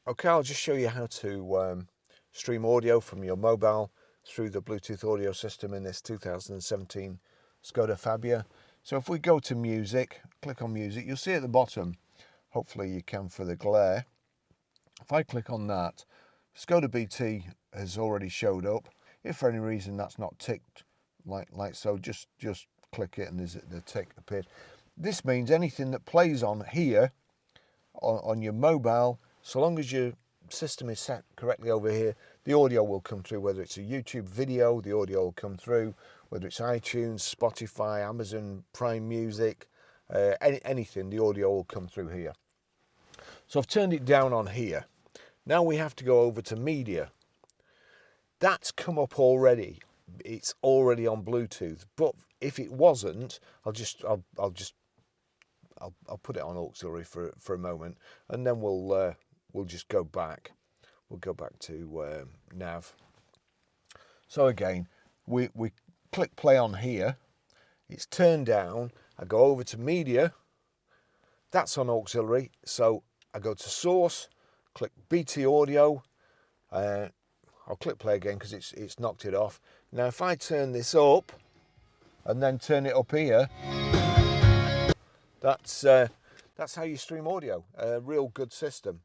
Okay, I'll just show you how to stream audio from your mobile through the Bluetooth audio system in this 2017 SKODA Fabia. So if we go to music, click on music, you'll see at the bottom, hopefully you can for the glare. If I click on that, SKODA BT has already showed up. If for any reason that's not ticked like so, just click it and there's the tick appeared. This means anything that plays on here on your mobile, so long as your system is set correctly over here, the audio will come through. Whether it's a YouTube video, the audio will come through. Whether it's iTunes, Spotify, Amazon Prime Music, anything, the audio will come through here. So I've turned it down on here. Now we have to go over to media. That's come up already. It's already on Bluetooth. But if it wasn't, I'll put it on auxiliary for a moment, and then we'll just go back. We'll go back to nav. So again, we click play on here. It's turned down. I go over to media. That's on auxiliary. So I go to source, click BT audio. I'll click play again because it's knocked it off. Now if I turn this up and then turn it up here, that's how you stream audio. A real good system.